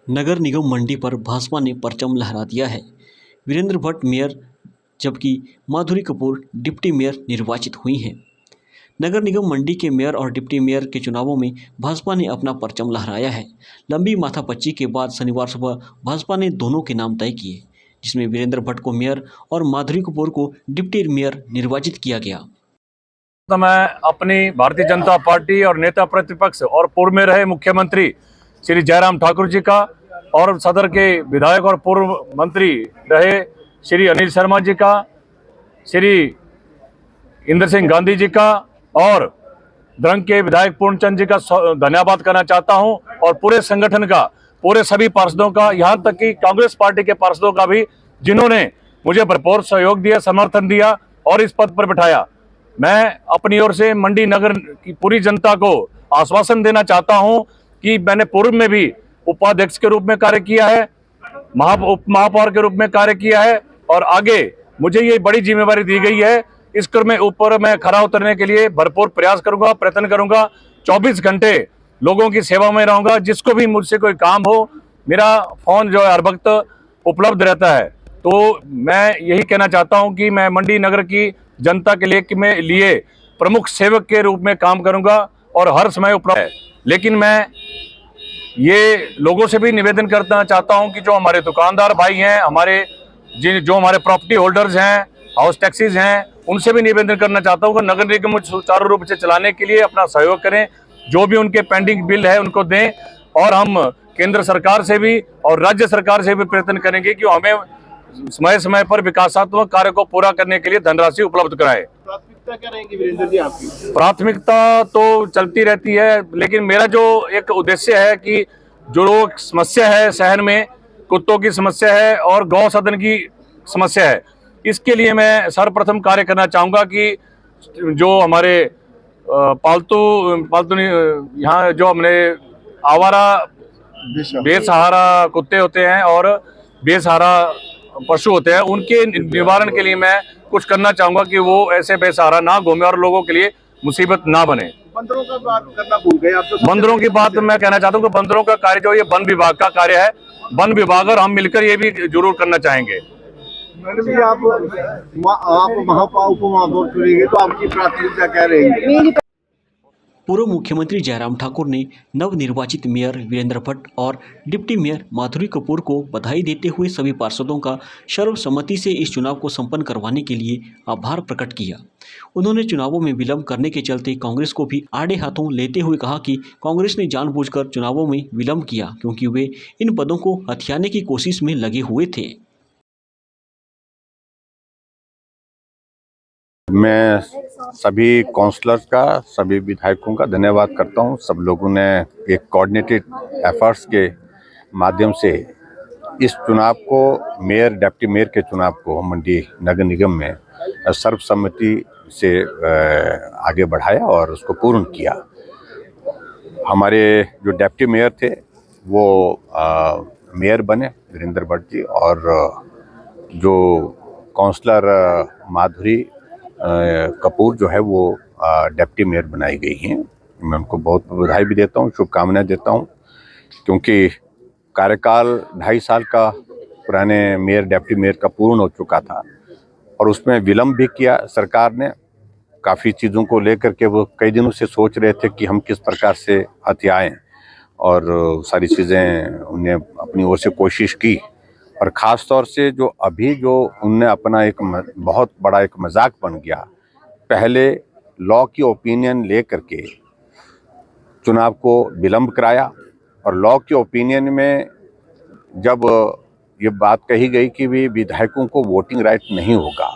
नगर निगम मंडी पर भाजपा ने परचम लहरा दिया है। वीरेंद्र भट्ट मेयर जबकि माधुरी कपूर डिप्टी मेयर निर्वाचित हुई हैं। नगर निगम मंडी के मेयर और डिप्टी मेयर के चुनावों में भाजपा ने अपना परचम लहराया है। लंबी माथापच्ची के बाद शनिवार सुबह भाजपा ने दोनों के नाम तय किए, जिसमें वीरेंद्र भट्ट को मेयर और माधुरी कपूर को डिप्टी मेयर निर्वाचित किया गया। तो मैं अपनी भारतीय जनता पार्टी और नेता प्रतिपक्ष और पूर्व में रहे मुख्यमंत्री श्री जयराम ठाकुर जी का और सदर के विधायक और पूर्व मंत्री रहे श्री अनिल शर्मा जी का, श्री इंद्र सिंह गांधी जी का और द्रंग के विधायक पूर्णचंद जी का धन्यवाद करना चाहता हूं और पूरे संगठन का, पूरे सभी पार्षदों का, यहां तक कि कांग्रेस पार्टी के पार्षदों का भी, जिन्होंने मुझे भरपूर सहयोग दिया, समर्थन दिया और इस पद पर बिठाया। मैं अपनी ओर से मंडी नगर की पूरी जनता को आश्वासन देना चाहता हूं कि मैंने पूर्व में भी उपाध्यक्ष के रूप में कार्य किया है, उप महापौर के रूप में कार्य किया है और आगे मुझे ये बड़ी जिम्मेवारी दी गई है। इस क्रम में ऊपर मैं खरा उतरने के लिए भरपूर प्रयास करूंगा, प्रयत्न करूंगा। 24 घंटे लोगों की सेवा में रहूंगा। जिसको भी मुझसे कोई काम हो, मेरा फोन जो है हर वक्त उपलब्ध रहता है। तो मैं यही कहना चाहता हूं कि मैं मंडी नगर की जनता के लिए प्रमुख सेवक के रूप में काम करूंगा और हर समय उपलब्ध है। लेकिन मैं ये लोगों से भी निवेदन करना चाहता हूं कि जो हमारे दुकानदार भाई हैं, जो हमारे प्रॉपर्टी होल्डर्स हैं, हाउस टैक्सीज हैं, उनसे भी निवेदन करना चाहता हूं कि नगर निगम सुचारू रूप से चलाने के लिए अपना सहयोग करें। जो भी उनके पेंडिंग बिल है उनको दें और हम केंद्र सरकार से भी और राज्य सरकार से भी प्रयत्न करेंगे कि हमें समय समय पर विकासात्मक कार्य को पूरा करने के लिए धनराशि उपलब्ध कराए। प्राथमिकता क्या रहेगी वीरेंद्र जी आपकी? प्राथमिकता तो चलती रहती है, लेकिन मेरा जो एक उद्देश्य है कि जो समस्या है शहर में, कुत्तों की समस्या है और गौ सदन की समस्या है, इसके लिए मैं सर्वप्रथम कार्य करना चाहूँगा कि जो हमारे पालतू यहाँ जो हमने आवारा बेसहारा कुत्ते होते हैं और बेसहारा पशु होते हैं, उनके निवारण के लिए मैं कुछ करना चाहूंगा कि वो ऐसे बेसहारा ना घूमे और लोगों के लिए मुसीबत ना बने। बंदरों का बात करना भूल गए आप तो। बंदरों की बात मैं कहना चाहता हूँ कि बंदरों का कार्य जो ये वन विभाग का कार्य है, वन विभाग और हम मिलकर ये भी जरूर करना चाहेंगे। मैडम जी, आप महापौर उप महापौर चुनेंगे तो आपकी प्राथमिकता क्या रहेगी? पूर्व मुख्यमंत्री जयराम ठाकुर ने नवनिर्वाचित मेयर वीरेंद्र भट्ट और डिप्टी मेयर माधुरी कपूर को बधाई देते हुए सभी पार्षदों का सर्वसम्मति से इस चुनाव को संपन्न करवाने के लिए आभार प्रकट किया। उन्होंने चुनावों में विलंब करने के चलते कांग्रेस को भी आड़े हाथों लेते हुए कहा कि कांग्रेस ने जानबूझकर चुनावों में विलंब किया क्योंकि वे इन पदों को हथियाने की कोशिश में लगे हुए थे। मैं सभी काउंसलर्स का, सभी विधायकों का धन्यवाद करता हूं। सब लोगों ने एक कोऑर्डिनेटेड एफर्ट्स के माध्यम से इस चुनाव को, मेयर डिप्टी मेयर के चुनाव को मंडी नगर निगम में सर्वसम्मति से आगे बढ़ाया और उसको पूर्ण किया। हमारे जो डिप्टी मेयर थे वो मेयर बने वीरेंद्र भट्ट जी, और जो काउंसलर माधुरी कपूर जो है वो डिप्टी मेयर बनाई गई हैं। मैं उनको बहुत बधाई भी देता हूँ, शुभकामनाएं देता हूँ, क्योंकि कार्यकाल 2.5 साल का पुराने मेयर डिप्टी मेयर का पूर्ण हो चुका था और उसमें विलम्ब भी किया सरकार ने। काफ़ी चीज़ों को लेकर के वो कई दिनों से सोच रहे थे कि हम किस प्रकार से हथियाएं, और सारी चीज़ें उन्हें अपनी ओर से कोशिश की। और ख़ास तौर से जो अभी जो उनने अपना एक बहुत बड़ा एक मजाक बन गया, पहले लॉ की ओपिनियन ले करके चुनाव को विलंब कराया और लॉ के ओपिनियन में जब ये बात कही गई कि भी विधायकों को वोटिंग राइट नहीं होगा,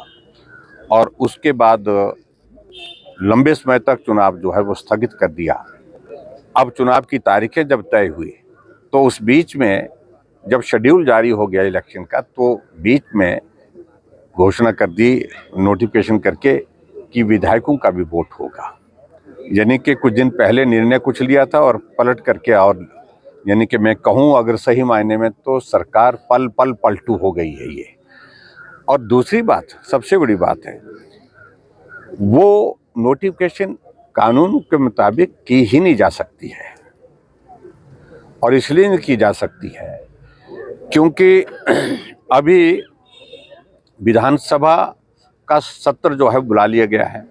और उसके बाद लंबे समय तक चुनाव जो है वो स्थगित कर दिया। अब चुनाव की तारीखें जब तय हुई तो उस बीच में जब शेड्यूल जारी हो गया इलेक्शन का, तो बीच में घोषणा कर दी नोटिफिकेशन करके कि विधायकों का भी वोट होगा। यानी कि कुछ दिन पहले निर्णय कुछ लिया था और पलट करके, और यानी कि मैं कहूँ अगर सही मायने में तो सरकार पल पल पलटू हो गई है ये। और दूसरी बात, सबसे बड़ी बात है, वो नोटिफिकेशन कानून के मुताबिक की ही नहीं जा सकती है। और इसलिए नहीं की जा सकती है क्योंकि अभी विधानसभा का सत्र जो है बुला लिया गया है,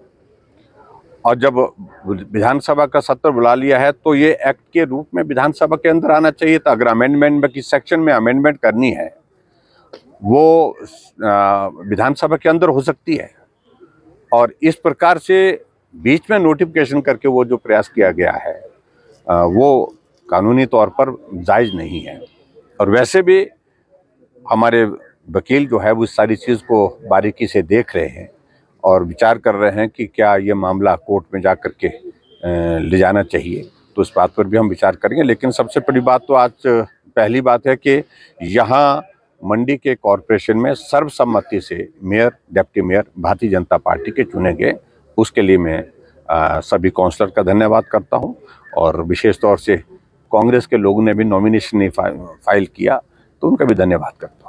और जब विधानसभा का सत्र बुला लिया है तो ये एक्ट के रूप में विधानसभा के अंदर आना चाहिए था। अगर अमेंडमेंट में किस सेक्शन में अमेंडमेंट करनी है वो विधानसभा के अंदर हो सकती है, और इस प्रकार से बीच में नोटिफिकेशन करके वो जो प्रयास किया गया है वो कानूनी तौर पर जायज़ नहीं है। और वैसे भी हमारे वकील जो है वो इस सारी चीज़ को बारीकी से देख रहे हैं और विचार कर रहे हैं कि क्या ये मामला कोर्ट में जा कर के ले जाना चाहिए, तो इस बात पर भी हम विचार करेंगे। लेकिन सबसे बड़ी बात तो आज पहली बात है कि यहाँ मंडी के कॉरपोरेशन में सर्वसम्मति से mayor, deputy mayor Bharatiya Janata party के चुने गए। उसके लिए मैं सभी काउंसलर का धन्यवाद करता हूँ, और विशेष तौर से कांग्रेस के लोगों ने भी नॉमिनेशन नहीं फाइल किया तो उनका भी धन्यवाद करता हूँ।